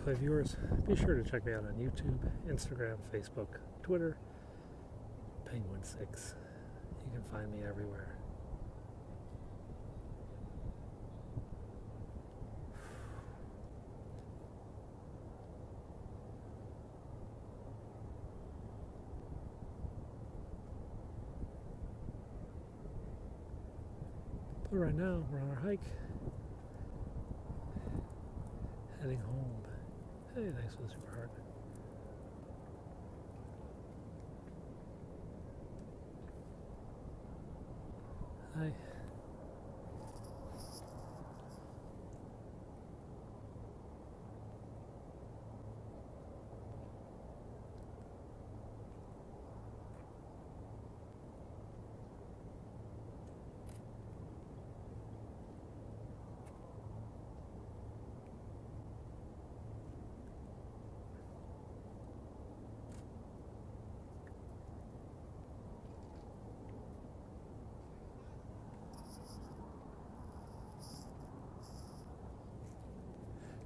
Play viewers, be sure to check me out on YouTube, Instagram, Facebook, Twitter, Penguin6. You can find me everywhere. But right now, we're on our hike, heading home. Hey, thanks for the super heart. Hi.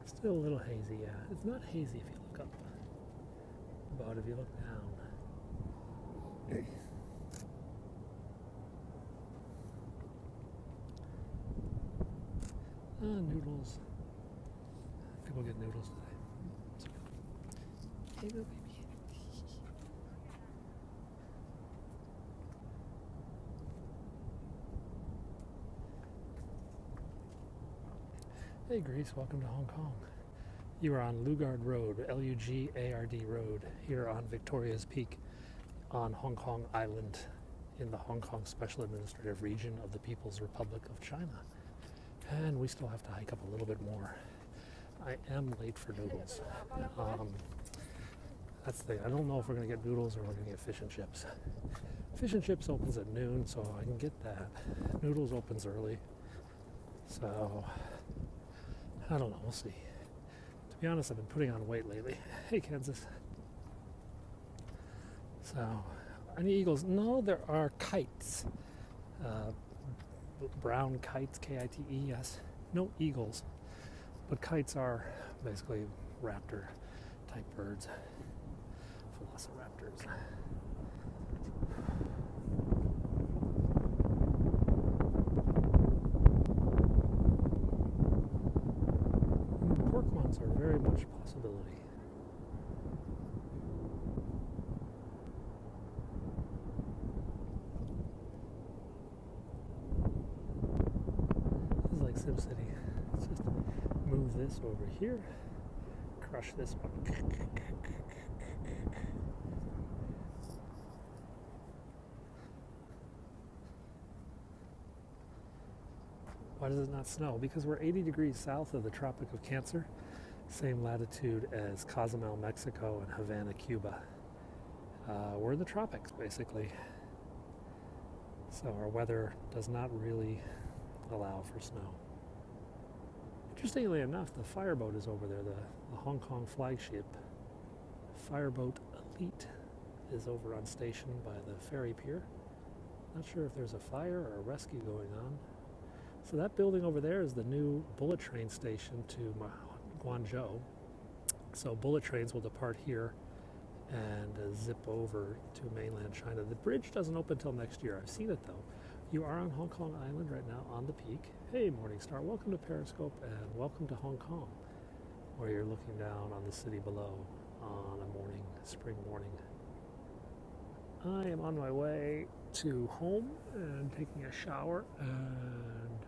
Still a little hazy, yeah. It's not hazy if you look up, but if you look down. Noodles. I think we'll get noodles today. Hey, little baby. Hey, Grace, welcome to Hong Kong. You are on Lugard Road, Lugard Road, here on Victoria's Peak on Hong Kong Island in the Hong Kong Special Administrative Region of the People's Republic of China. And we still have to hike up a little bit more. I am late for noodles. That's the thing. I don't know if we're going to get noodles or we're going to get fish and chips. Fish and chips opens at noon, so I can get that. Noodles opens early. So, I don't know. We'll see. To be honest, I've been putting on weight lately. Hey, Kansas. So, any eagles? No, there are kites. Brown kites, K-I-T-E, yes. No eagles. But kites are basically raptor-type birds. Velociraptors. Porkmons are very much a possibility. This is like SimCity. Let's just move this over here, crush this one. Why does it not snow? Because we're 80 degrees south of the Tropic of Cancer, same latitude as Cozumel, Mexico, and Havana, Cuba. We're in the tropics, basically. So our weather does not really allow for snow. Interestingly enough, the fireboat is over there, the Hong Kong flagship. Fireboat Elite is over on station by the ferry pier. Not sure if there's a fire or a rescue going on. So that building over there is the new bullet train station to Guangzhou. So bullet trains will depart here and zip over to mainland China. The bridge doesn't open until next year. I've seen it though. You are on Hong Kong Island right now on the peak. Hey Morningstar, welcome to Periscope and welcome to Hong Kong, where you're looking down on the city below on a spring morning. I am on my way to home and taking a shower, and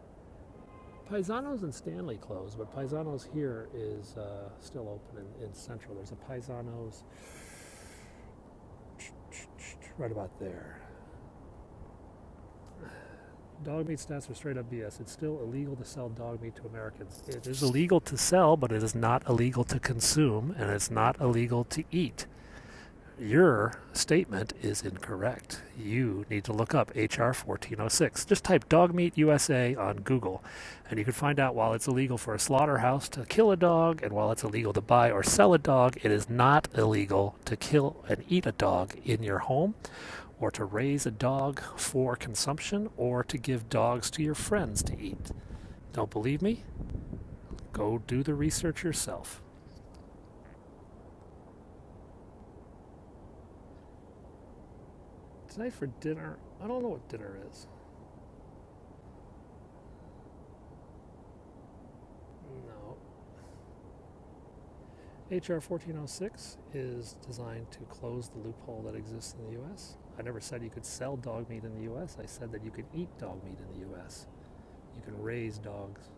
Paisanos and Stanley closed, but Paisanos here is still open in Central. There's a Paisanos right about there. Dog meat stats are straight up BS. It's still illegal to sell dog meat to Americans. It is illegal to sell, but it is not illegal to consume, and it's not illegal to eat. Your statement is incorrect. You need to look up HR 1406. Just type dog meat USA on Google, and you can find out while it's illegal for a slaughterhouse to kill a dog, and while it's illegal to buy or sell a dog, it is not illegal to kill and eat a dog in your home, or to raise a dog for consumption, or to give dogs to your friends to eat. Don't believe me? Go do the research yourself. Tonight for dinner, I don't know what dinner is. No. HR 1406 is designed to close the loophole that exists in the US. I never said you could sell dog meat in the US. I said that you could eat dog meat in the US. You can raise dogs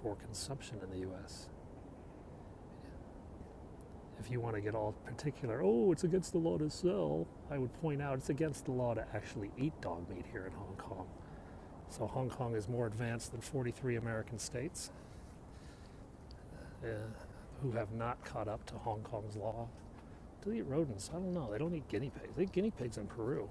for consumption in the US. If you want to get all particular, oh, it's against the law to sell, I would point out it's against the law to actually eat dog meat here in Hong Kong. So Hong Kong is more advanced than 43 American states who have not caught up to Hong Kong's law to eat rodents. I don't know. They don't eat guinea pigs. They eat guinea pigs in Peru.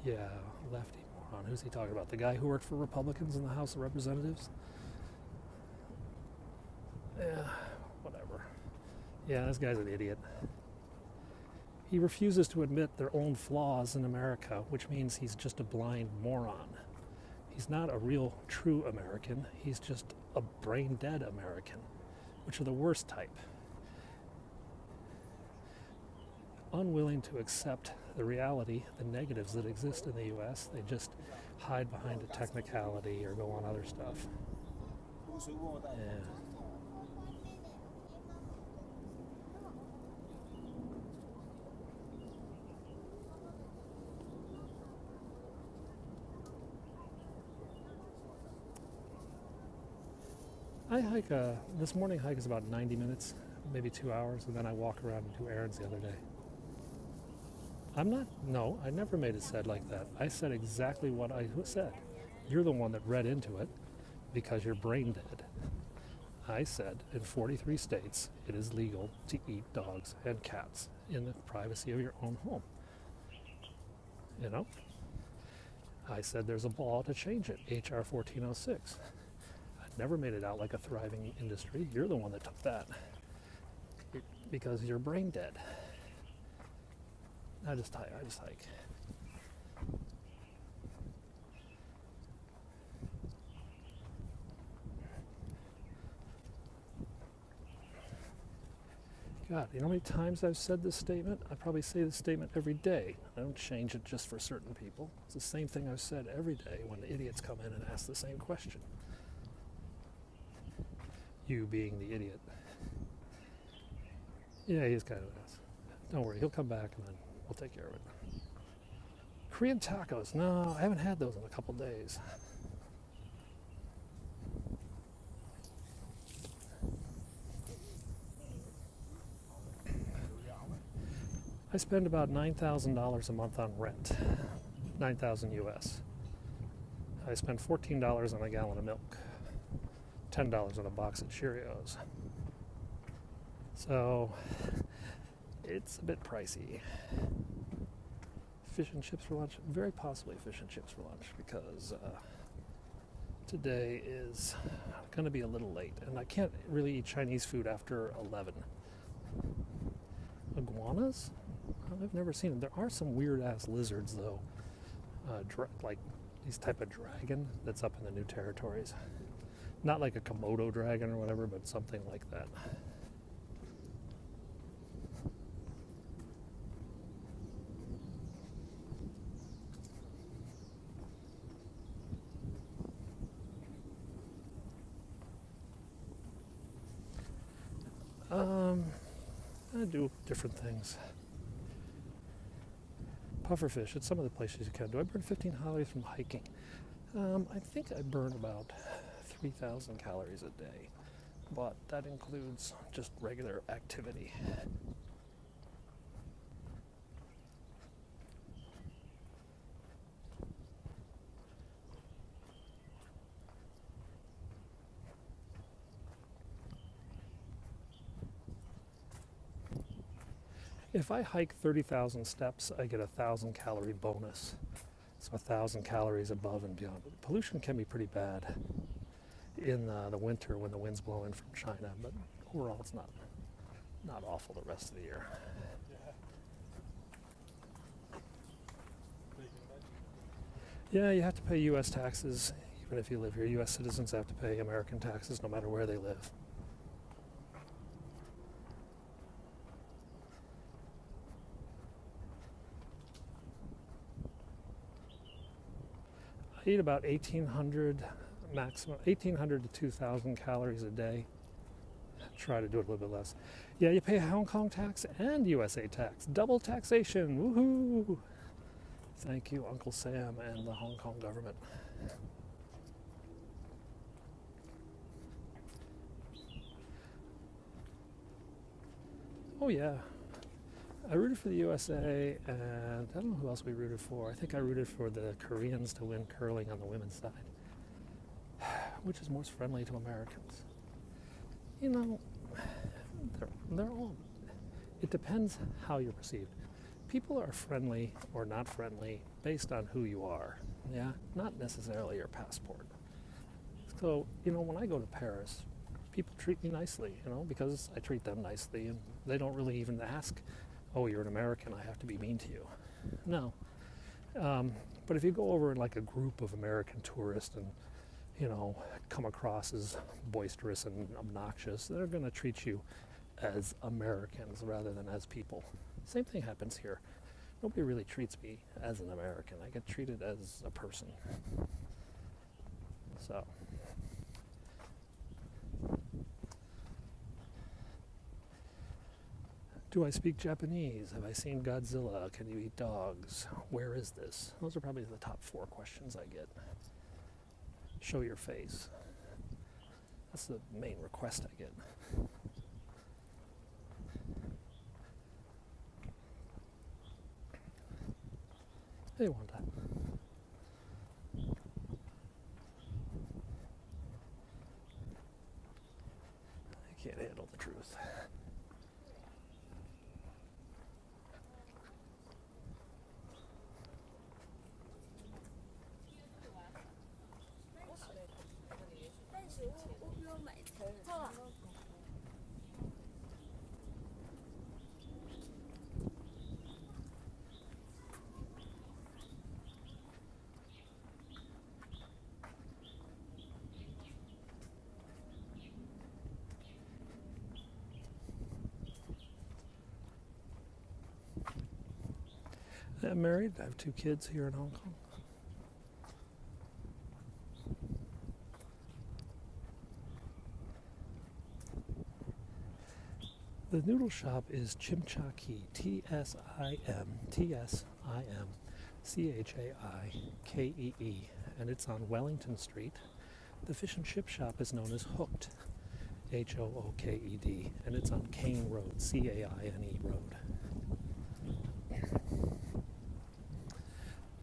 Yeah, lefty moron. Who's he talking about? The guy who worked for Republicans in the House of Representatives? Yeah, whatever. Yeah, this guy's an idiot. He refuses to admit their own flaws in America, which means he's just a blind moron. He's not a real, true American. He's just a brain-dead American, which are the worst type. Unwilling to accept the reality, the negatives that exist in the U.S. They just hide behind a technicality or go on other stuff. Yeah. I hike, this morning hike is about 90 minutes, maybe 2 hours, and then I walk around and do errands the other day. No, I never made it said like that. I said exactly what I said. You're the one that read into it because you're brain dead. I said in 43 states it is legal to eat dogs and cats in the privacy of your own home. You know? I said there's a law to change it, HR 1406. I never made it out like a thriving industry. You're the one that took that because you're brain dead. I just hike. God, you know how many times I've said this statement? I probably say this statement every day. I don't change it just for certain people. It's the same thing I've said every day when the idiots come in and ask the same question. You being the idiot. Yeah, he's kind of an ass. Don't worry, he'll come back and then we'll take care of it. Korean tacos. No, I haven't had those in a couple days. I spend about $9,000 a month on rent. 9,000 US. I spend $14 on a gallon of milk. $10 on a box of Cheerios. So it's a bit pricey. Fish and chips for lunch? Very possibly fish and chips for lunch because today is going to be a little late and I can't really eat Chinese food after 11. Iguanas? I've never seen them. There are some weird ass lizards though, like these type of dragon that's up in the New Territories. Not like a Komodo dragon or whatever, but something like that. I do different things. Pufferfish, at some of the places you can do. I burn 15 calories from hiking. I think I burn about 3,000 calories a day, but that includes just regular activity. If I hike 30,000 steps, I get a 1,000 calorie bonus. So 1,000 calories above and beyond. Pollution can be pretty bad in the winter when the wind's blowing from China, but overall it's not awful the rest of the year. Yeah, you have to pay U.S. taxes even if you live here. U.S. citizens have to pay American taxes no matter where they live. I eat about 1,800 maximum, 1,800 to 2,000 calories a day. Try to do it a little bit less. Yeah, you pay Hong Kong tax and USA tax. Double taxation. Woohoo! Thank you, Uncle Sam and the Hong Kong government. Oh yeah. I rooted for the USA, and I don't know who else we rooted for. I think I rooted for the Koreans to win curling on the women's side, which is most friendly to Americans. You know, they're all, it depends how you're perceived. People are friendly or not friendly based on who you are, yeah? Not necessarily your passport. So, when I go to Paris, people treat me nicely, because I treat them nicely, and they don't really even ask, oh, you're an American, I have to be mean to you. No. But if you go over in like a group of American tourists and, come across as boisterous and obnoxious, they're going to treat you as Americans rather than as people. Same thing happens here. Nobody really treats me as an American. I get treated as a person. So. Do I speak Japanese? Have I seen Godzilla? Can you eat dogs? Where is this? Those are probably the top 4 questions I get. Show your face. That's the main request I get. Hey, Wanda. I can't handle the truth. I'm married. I have 2 kids here in Hong Kong. The noodle shop is Chimchakee, Timchaikee, and it's on Wellington Street. The fish and chip shop is known as Hooked, Hooked, and it's on Caine Road, Caine Road.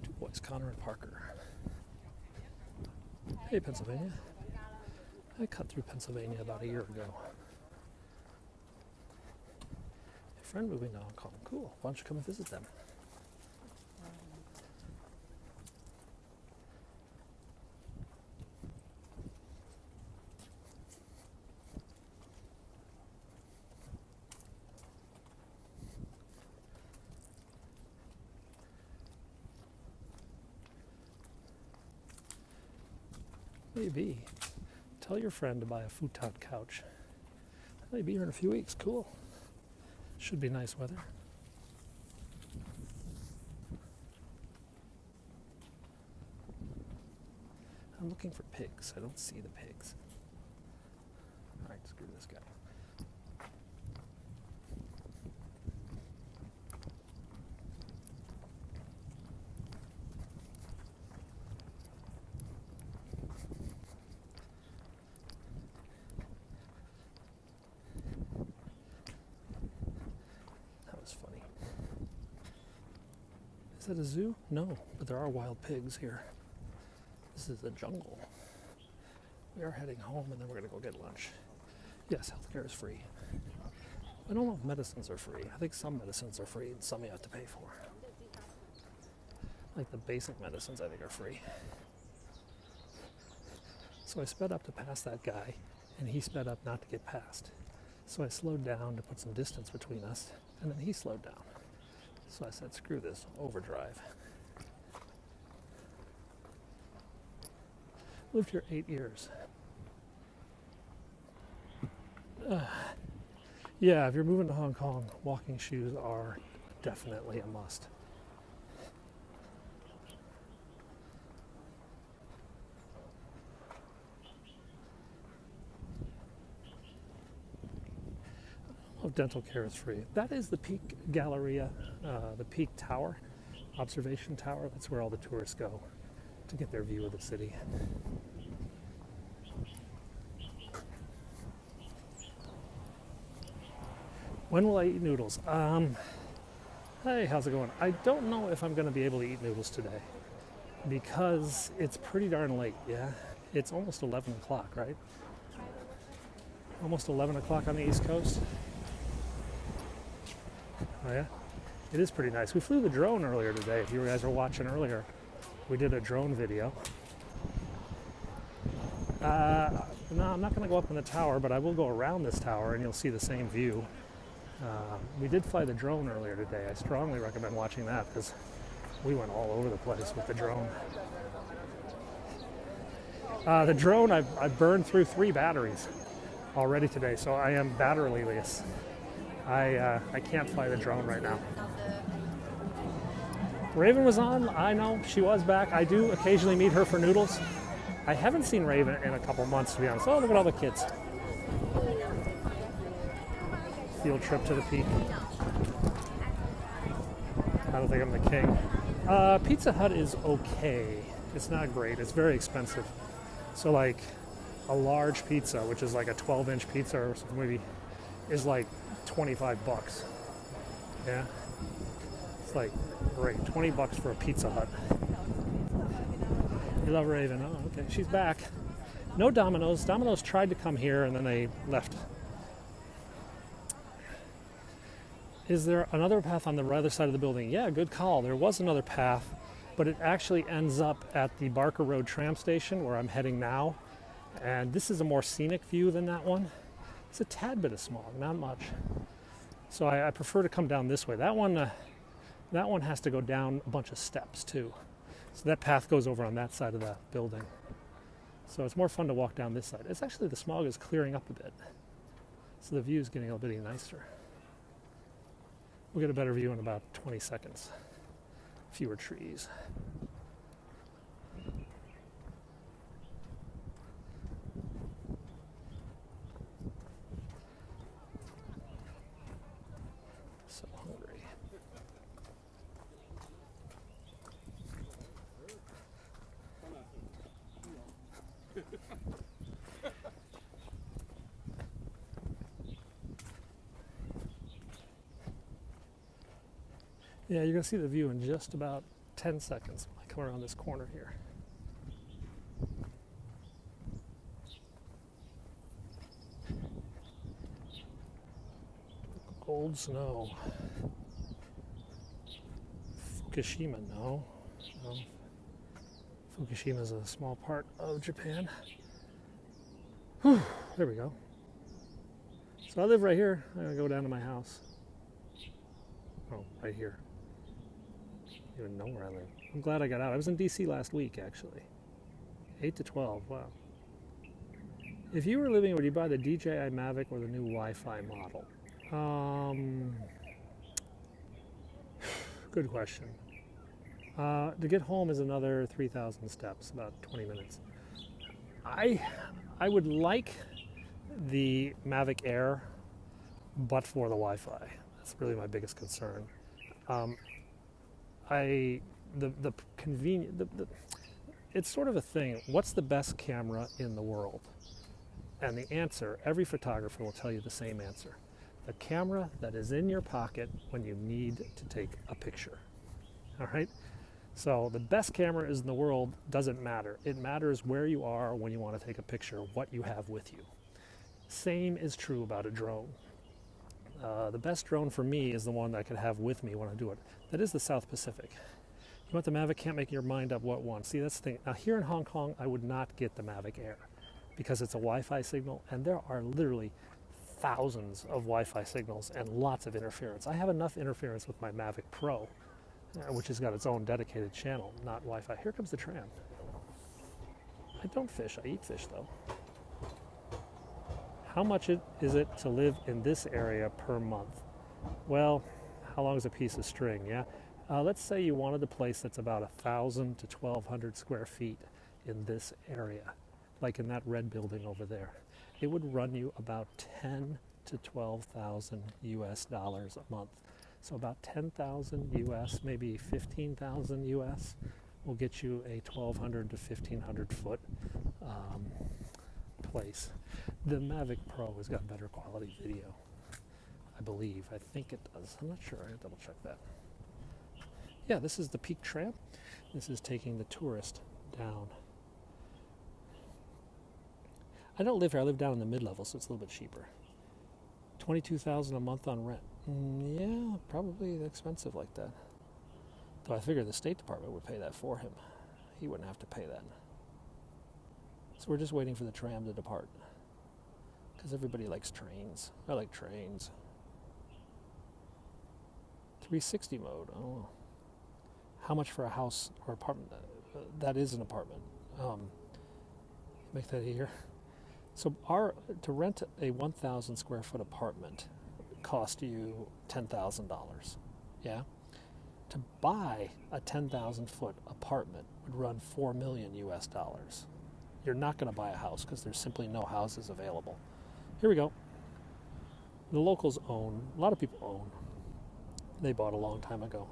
2 boys, Connor and Parker. Hey, Pennsylvania. I cut through Pennsylvania about a year ago. A friend moving to Hong Kong. Cool. Why don't you come and visit them? Maybe. Tell your friend to buy a futon couch. I'll be here in a few weeks. Cool. Should be nice weather. I'm looking for pigs. I don't see the pigs. Alright, screw this guy. Is that a zoo? No, but there are wild pigs here. This is a jungle. We are heading home and then we're going to go get lunch. Yes, healthcare is free. I don't know if medicines are free. I think some medicines are free and some you have to pay for. Like the basic medicines I think are free. So I sped up to pass that guy and he sped up not to get past. So I slowed down to put some distance between us and then he slowed down. So I said, screw this, overdrive. Lived here 8 years. Yeah, if you're moving to Hong Kong, walking shoes are definitely a must. Of dental care is free. That is the Peak Galleria, the Peak Tower, observation tower. That's where all the tourists go to get their view of the city. When will I eat noodles? Hey, how's it going? I don't know if I'm going to be able to eat noodles today because it's pretty darn late, yeah? It's almost 11 o'clock, right? Almost 11 o'clock on the East Coast. Oh yeah? It is pretty nice. We flew the drone earlier today. If you guys were watching earlier, we did a drone video. No, I'm not going to go up in the tower, but I will go around this tower and you'll see the same view. We did fly the drone earlier today. I strongly recommend watching that because we went all over the place with the drone. The drone, I burned through 3 batteries already today, so I am batteryless. I can't fly the drone right now. Raven was on. I know she was back. I do occasionally meet her for noodles. I haven't seen Raven in a couple months, to be honest. Oh, look at all the kids. Field trip to the Peak. I don't think I'm the king. Pizza Hut is okay. It's not great. It's very expensive. So like a large pizza, which is like a 12-inch pizza or something, maybe, is like $25. Yeah. It's like great. $20 for a Pizza Hut. You love Raven. Oh, okay. She's back. No Domino's. Domino's tried to come here and then they left. Is there another path on the other side of the building? Yeah, good call. There was another path, but it actually ends up at the Barker Road tram station where I'm heading now. And this is a more scenic view than that one. It's a tad bit of smog, not much. So I prefer to come down this way. That one has to go down a bunch of steps too. So that path goes over on that side of the building. So it's more fun to walk down this side. It's actually, the smog is clearing up a bit. So the view is getting a bit nicer. We'll get a better view in about 20 seconds. Fewer trees. So hungry. Yeah, you're going to see the view in just about 10 seconds when I come around this corner here. Gold snow. Fukushima, no. Fukushima is a small part of Japan. Whew, there we go. So I live right here. I'm going to go down to my house. Oh, right here. I don't even know where I live. I'm glad I got out. I was in DC last week, actually. 8 to 12, wow. If you were living, would you buy the DJI Mavic or the new Wi-Fi model? Good question. To get home is another 3,000 steps, about 20 minutes. I would like the Mavic Air, but for the Wi-Fi. That's really my biggest concern. The convenient, it's sort of a thing. What's the best camera in the world? And the answer, every photographer will tell you the same answer. The camera that is in your pocket when you need to take a picture. All right? So the best camera is in the world doesn't matter. It matters where you are when you want to take a picture, what you have with you. Same is true about a drone. The best drone for me is the one that I could have with me when I do it. That is the South Pacific. You want the Mavic, can't make your mind up what one. See, that's the thing. Now here in Hong Kong, I would not get the Mavic Air because it's a Wi-Fi signal, and there are literally thousands of Wi-Fi signals and lots of interference. I have enough interference with my Mavic Pro, which has got its own dedicated channel, not Wi-Fi. Here comes the tram. I don't fish. I eat fish though. How much is it to live in this area per month? Well, how long is a piece of string? Yeah. Let's say you wanted a place that's about 1,000 to 1,200 square feet in this area, like in that red building over there. It would run you about 10 to 12,000 US dollars a month. So about 10,000 US, maybe 15,000 US will get you a 1,200 to 1,500 foot place. The Mavic Pro has got better quality video, I believe. I think it does. I'm not sure. I gotta double check that. Yeah, this is the Peak Tram. This is taking the tourist down. I don't live here. I live down in the mid-level, so it's a little bit cheaper. $22,000 a month on rent. Yeah, probably expensive like that. Though I figure the State Department would pay that for him. He wouldn't have to pay that. So we're just waiting for the tram to depart. Because everybody likes trains. I like trains. 360 mode. Oh. How much for a house or apartment? That is an apartment. Make that here. So to rent a 1,000 square foot apartment cost you $10,000. Yeah. To buy a 10,000 foot apartment would run $4 million US dollars. You're not going to buy a house because there's simply no houses available. Here we go. The locals own, a lot of people own. They bought a long time ago.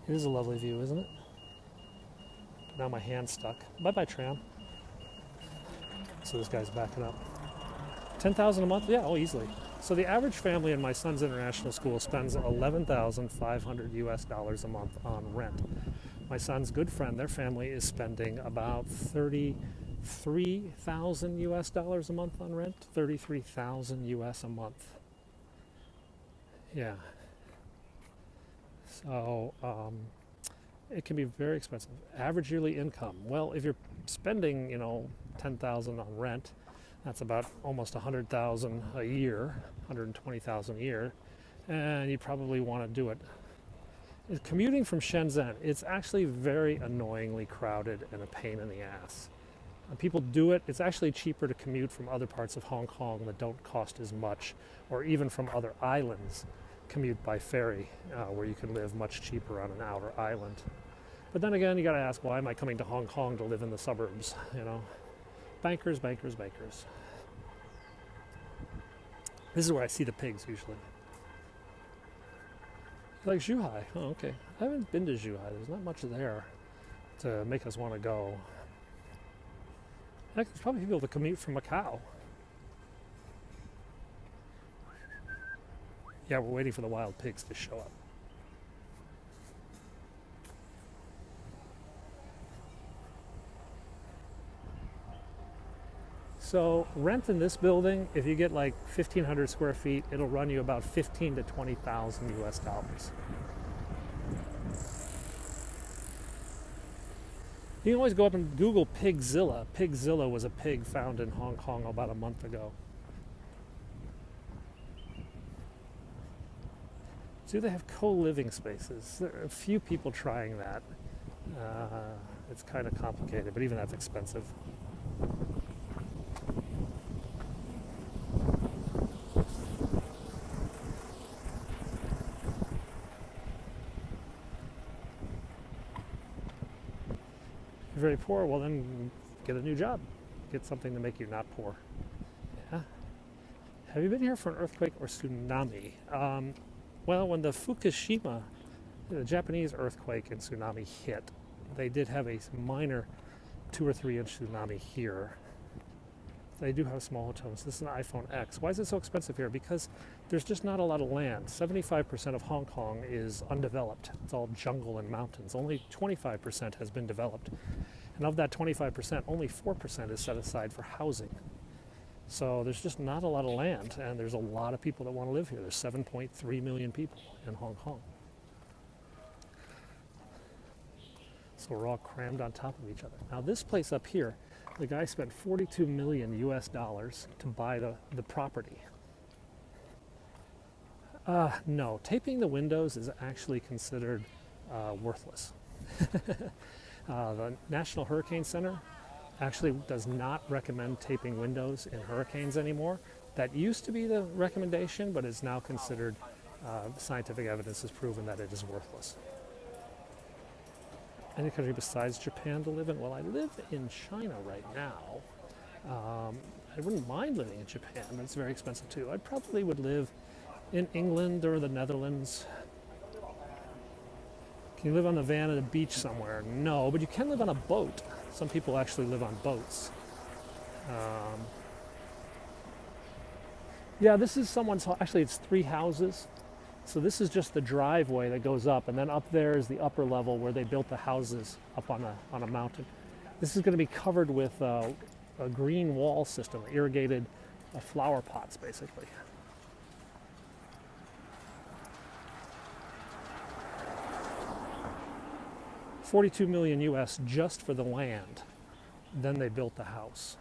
It is a lovely view, isn't it? But now my hand's stuck. Bye-bye, tram. So this guy's backing up. 10,000 a month? Yeah, oh, easily. So the average family in my son's international school spends 11,500 US dollars a month on rent. My son's good friend, their family is spending about 33,000 US dollars a month on rent. 33,000 US a month. Yeah. So it can be very expensive. Average yearly income. Well, if you're spending, 10,000 on rent, that's about almost 100,000 a year, 120,000 a year, and you probably want to do it. Commuting from Shenzhen, it's actually very annoyingly crowded and a pain in the ass. People do it. It's actually cheaper to commute from other parts of Hong Kong that don't cost as much, or even from other islands. Commute by ferry, where you can live much cheaper on an outer island. But then again, you got to ask, why am I coming to Hong Kong to live in the suburbs? Bankers, bankers, bankers. This is where I see the pigs usually. Like Zhuhai. Oh, okay. I haven't been to Zhuhai. There's not much there to make us want to go. Heck, there's probably people that commute from Macau. Yeah, we're waiting for the wild pigs to show up. So rent in this building, if you get like 1,500 square feet, it'll run you about 15 to 20,000 US dollars. You can always go up and Google Pigzilla. Pigzilla was a pig found in Hong Kong about a month ago. Do they have co-living spaces? There are a few people trying that. It's kind of complicated, but even that's expensive. If you're very poor, well then get a new job. Get something to make you not poor. Yeah. Have you been here for an earthquake or tsunami? Well, when the Fukushima, the Japanese earthquake and tsunami hit, they did have a minor 2 or 3 inch tsunami here. They do have small hotels. This is an iPhone X. Why is it so expensive here? Because there's just not a lot of land. 75% of Hong Kong is undeveloped. It's all jungle and mountains. Only 25% has been developed. And of that 25%, only 4% is set aside for housing. So there's just not a lot of land, and there's a lot of people that want to live here. There's 7.3 million people in Hong Kong. So we're all crammed on top of each other. Now this place up here, the guy spent 42 million US dollars to buy the property. No, taping the windows is actually considered worthless. The National Hurricane Center actually does not recommend taping windows in hurricanes anymore. That used to be the recommendation, but is now considered, scientific evidence has proven that it is worthless. Any country besides Japan to live in? Well, I live in China right now. I wouldn't mind living in Japan, but it's very expensive too. I probably would live in England or the Netherlands. Can you live on the van at a beach somewhere? No, but you can live on a boat. Some people actually live on boats. Yeah, this is someone's, actually it's 3 houses. So this is just the driveway that goes up, and then up there is the upper level where they built the houses up on a mountain. This is going to be covered with a green wall system, irrigated flower pots, basically. $42 million US just for the land. Then they built the house.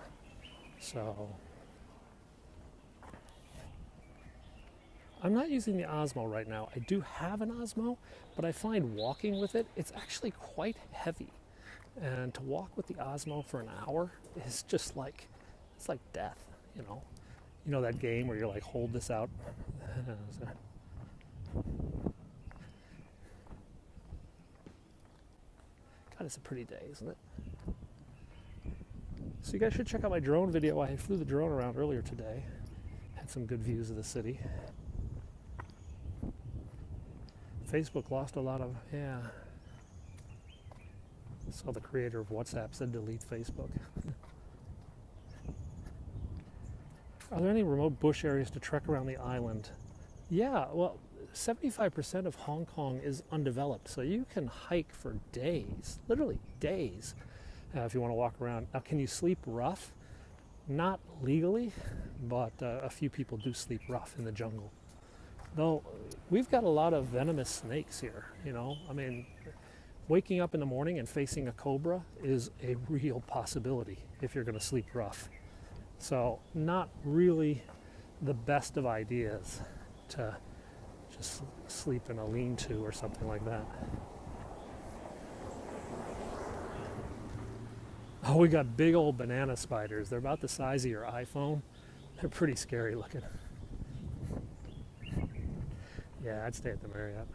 So I'm not using the Osmo right now. I do have an Osmo, but I find walking with it, it's actually quite heavy. And to walk with the Osmo for an hour is just like, it's like death, you know. You know that game where you're like, hold this out? God, it's a pretty day, isn't it? So you guys should check out my drone video. I flew the drone around earlier today. Had some good views of the city. Facebook lost a lot of, yeah. Saw the creator of WhatsApp said delete Facebook. Are there any remote bush areas to trek around the island? Yeah, well, 75% of Hong Kong is undeveloped, so you can hike for days, literally days, if you want to walk around. Now, can you sleep rough? Not legally, but a few people do sleep rough in the jungle. Though, we've got a lot of venomous snakes here, you know. I mean, waking up in the morning and facing a cobra is a real possibility if you're going to sleep rough. So, not really the best of ideas to just sleep in a lean-to or something like that. Oh, we got big old banana spiders. They're about the size of your iPhone. They're pretty scary looking. Yeah, I'd stay at the Marriott.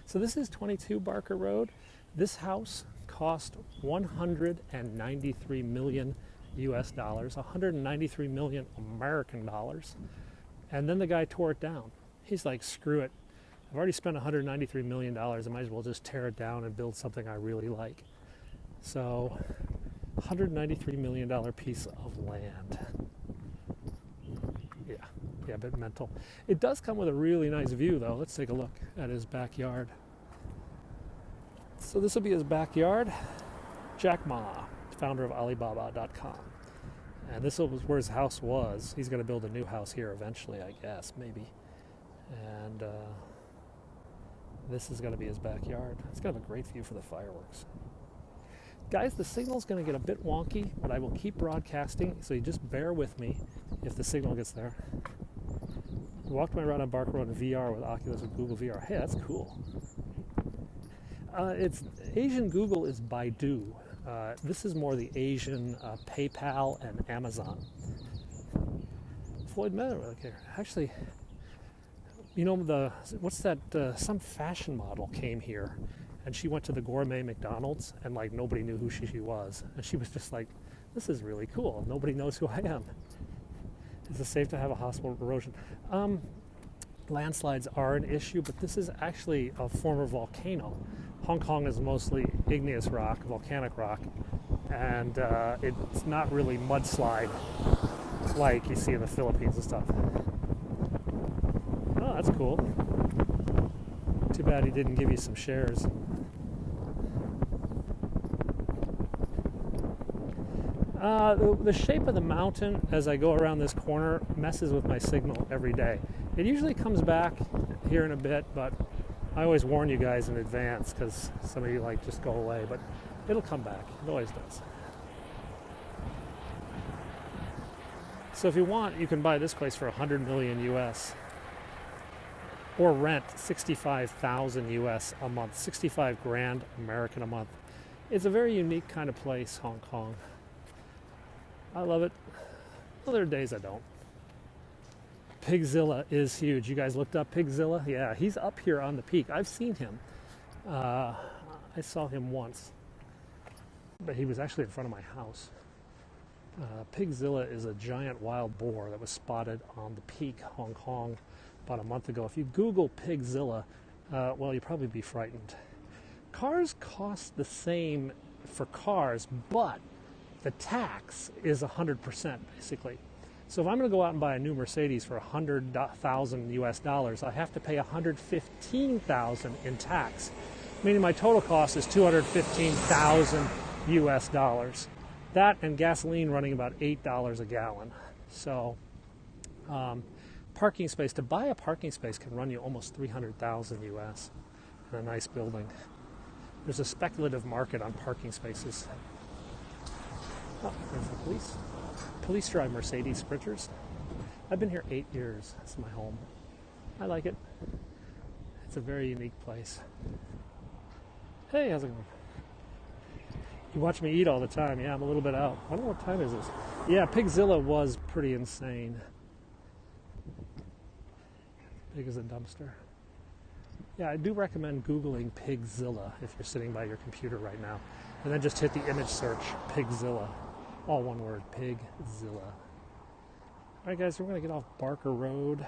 So this is 22 Barker Road. This house cost 193 million US dollars, 193 million American dollars. And then the guy tore it down. He's like, screw it. I've already spent 193 million dollars. I might as well just tear it down and build something I really like. So, $193 million piece of land. Yeah, a bit mental. It does come with a really nice view, though. Let's take a look at his backyard. So this will be his backyard. Jack Ma, founder of Alibaba.com. And this was where his house was. He's going to build a new house here eventually, I guess, maybe. And this is going to be his backyard. It's going to have a great view for the fireworks. Guys, the signal's going to get a bit wonky, but I will keep broadcasting, so you just bear with me if the signal gets there. I walked my route on Barker Road in VR with Oculus and Google VR. Hey, that's cool. It's Asian Google is Baidu. This is more the Asian PayPal and Amazon. Floyd Mayweather, okay. Actually, you know, what's that? Some fashion model came here, and she went to the gourmet McDonald's, and like nobody knew who she was, and she was just like, "This is really cool. Nobody knows who I am." Is it safe to have a hospital erosion? Landslides are an issue, but this is actually a former volcano. Hong Kong is mostly igneous rock, volcanic rock, and it's not really mudslide like you see in the Philippines and stuff. Oh, that's cool. Too bad he didn't give you some shares. The shape of the mountain as I go around this corner messes with my signal every day. It usually comes back here in a bit, but I always warn you guys in advance because some of you like just go away. But It'll come back. It always does. So if you want, you can buy this place for 100 million US, or rent 65,000 US a month, 65 grand American a month. It's a very unique kind of place, Hong Kong. I love it. Other days I don't. Pigzilla is huge. You guys looked up Pigzilla? Yeah, he's up here on the peak. I've seen him. I saw him once, but he was actually in front of my house. Pigzilla is a giant wild boar that was spotted on the peak, Hong Kong, about a month ago. If you Google Pigzilla, well, you'll probably be frightened. Cars cost the same for cars, but the tax is 100% basically. So if I'm going to go out and buy a new Mercedes for 100,000 US dollars, I have to pay 115,000 in tax, meaning my total cost is 215,000 US dollars. That and gasoline running about $8 a gallon. So parking space, to buy a parking space can run you almost 300,000 US in a nice building. There's a speculative market on parking spaces. Oh, there's the police. Police drive Mercedes Sprinters. I've been here 8 years. It's my home. I like it. It's a very unique place. Hey, how's it going? You watch me eat all the time. Yeah, I'm a little bit out. I don't know what time is this. Yeah, Pigzilla was pretty insane. Big as a dumpster. Yeah, I do recommend Googling Pigzilla if you're sitting by your computer right now. And then just hit the image search, Pigzilla. All one word, Pigzilla. All right, guys, we're going to get off Barker Road.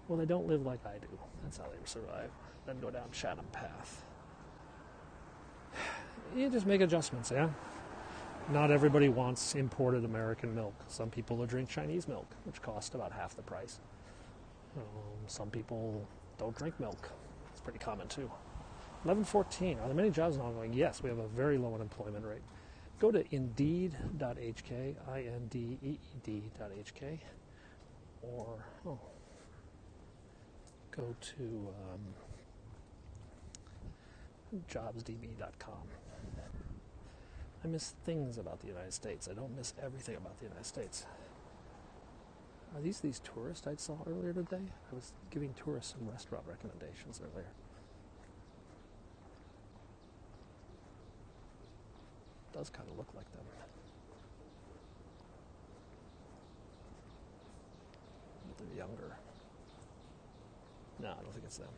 Well, they don't live like I do. That's how they survive. Then go down Chatham Path. You just make adjustments, yeah? Not everybody wants imported American milk. Some people will drink Chinese milk, which costs about half the price. Some people don't drink milk. It's pretty common, too. 11:14. Are there many jobs in Hong Kong? Yes, we have a very low unemployment rate. Go to indeed.hk, indeed.hk, or go to jobsdb.com. I miss things about the United States. I don't miss everything about the United States. Are these tourists I saw earlier today? I was giving tourists some restaurant recommendations earlier. It does kind of look like them. But they're younger. No, I don't think it's them.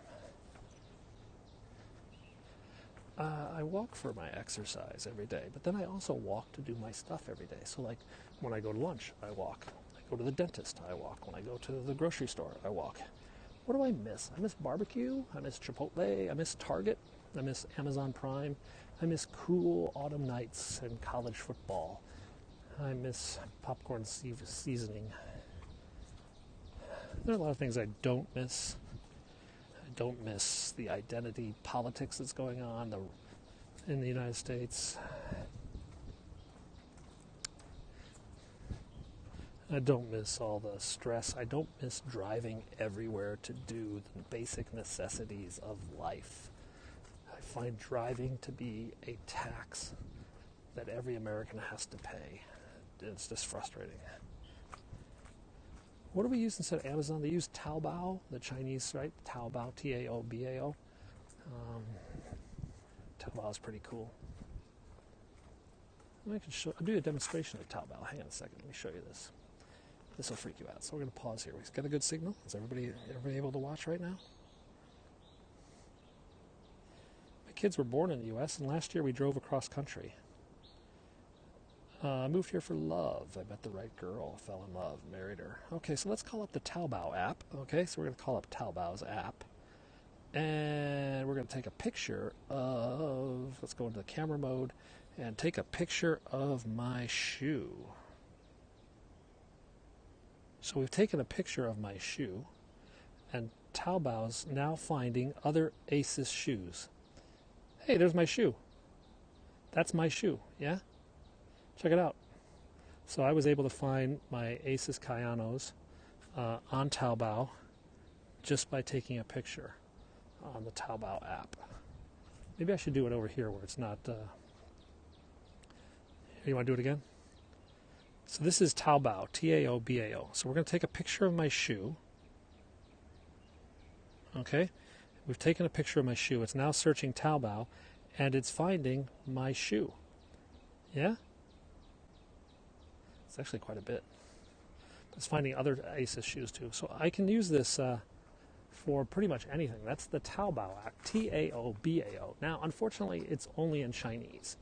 I walk for my exercise every day, but then I also walk to do my stuff every day. So like when I go to lunch, I walk. I go to the dentist, I walk. When I go to the grocery store, I walk. What do I miss? I miss barbecue. I miss Chipotle. I miss Target. I miss Amazon Prime. I miss cool autumn nights and college football. I miss popcorn seasoning. There are a lot of things I don't miss. I don't miss the identity politics that's going on in the United States. I don't miss all the stress. I don't miss driving everywhere to do the basic necessities of life. I find driving to be a tax that every American has to pay. It's just frustrating. What do we use instead of Amazon? They use Taobao, the Chinese, right? Taobao, Taobao. Taobao is pretty cool. I'll do a demonstration of Taobao. Hang on a second. Let me show you this. This will freak you out. So we're going to pause here. We've got a good signal. Is everybody able to watch right now? My kids were born in the U.S., and last year we drove across country. I moved here for love. I met the right girl, fell in love, married her. Okay, so let's call up the Taobao app. Okay, so we're going to call up Taobao's app. And we're going to take a picture of, let's go into the camera mode, and take a picture of my shoe. So we've taken a picture of my shoe, and Taobao's now finding other ASUS shoes. Hey, there's my shoe. That's my shoe, yeah? Check it out. So I was able to find my ASUS Kayanos on Taobao just by taking a picture on the Taobao app. Maybe I should do it over here where it's not You want to do it again? So this is Taobao, Taobao. So we're going to take a picture of my shoe. Okay? We've taken a picture of my shoe. It's now searching Taobao, and it's finding my shoe. Yeah? It's actually quite a bit. It's finding other ASUS shoes too. So I can use this for pretty much anything. That's the Taobao app, Taobao. Now, unfortunately, it's only in Chinese.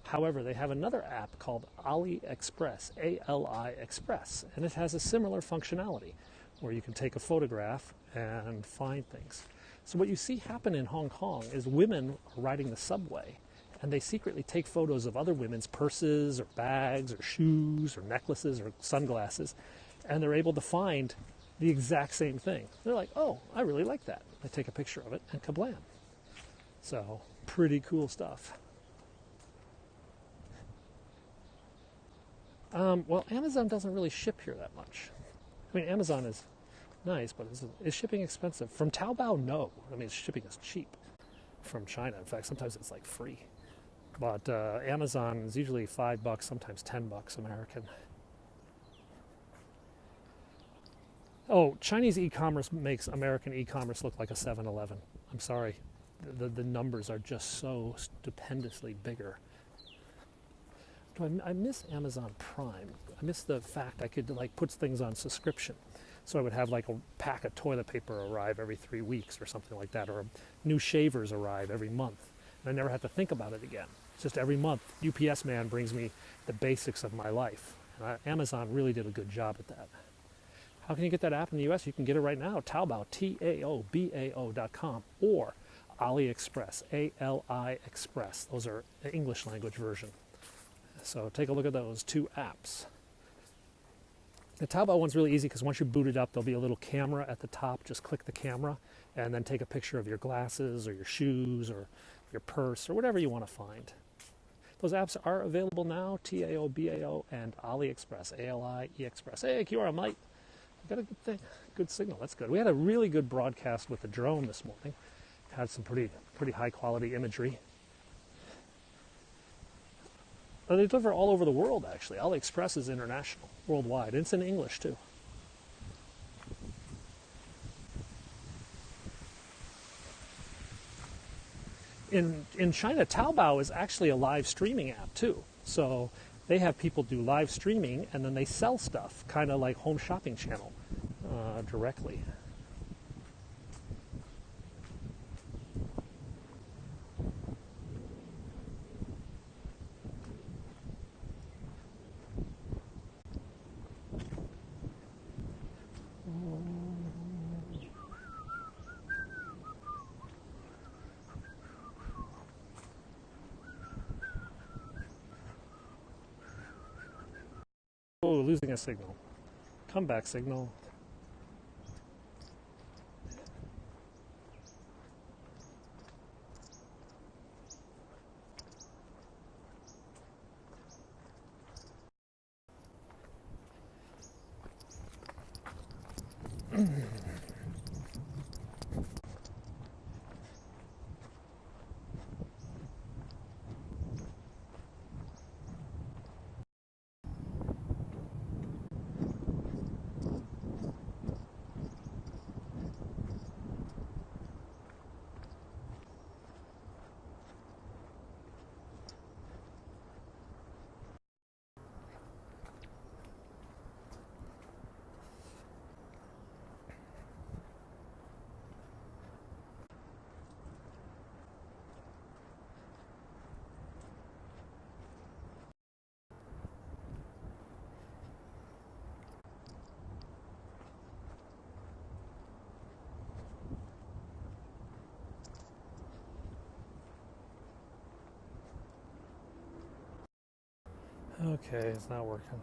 However, they have another app called AliExpress, A-L-I Express, and it has a similar functionality where you can take a photograph and find things. So what you see happen in Hong Kong is women are riding the subway, and they secretly take photos of other women's purses or bags or shoes or necklaces or sunglasses, and they're able to find the exact same thing. They're like, oh, I really like that. They take a picture of it, and kablam. So, pretty cool stuff. Well, Amazon doesn't really ship here that much. I mean, Amazon is nice, but is shipping expensive? From Taobao, no. I mean, shipping is cheap from China. In fact, sometimes it's like free. But Amazon is usually $5, sometimes $10 American. Oh, Chinese e-commerce makes American e-commerce look like a 7-Eleven. I'm sorry. The numbers are just so stupendously bigger. I miss Amazon Prime. I miss the fact I could like put things on subscription. So I would have like a pack of toilet paper arrive every 3 weeks or something like that, or new shavers arrive every month. And I never have to think about it again. It's just every month, UPS man brings me the basics of my life. And Amazon really did a good job at that. How can you get that app in the US? You can get it right now. Taobao, Taobao.com, or AliExpress, A-L-I Express. Those are the English language version. So take a look at those two apps. The Taobao one's really easy because once you boot it up, there'll be a little camera at the top. Just click the camera and then take a picture of your glasses or your shoes or your purse or whatever you want to find. Those apps are available now, Taobao and AliExpress, A-L-I-E Express. Hey, Kiora, mate. Got a good thing, good signal. That's good. We had a really good broadcast with the drone this morning. Had some pretty high quality imagery. They deliver all over the world, actually. AliExpress is international, worldwide. It's in English, too. In China, Taobao is actually a live streaming app, too. So they have people do live streaming, and then they sell stuff, kind of like Home Shopping Channel, directly. Oh, losing a signal. Comeback signal. Okay, it's not working.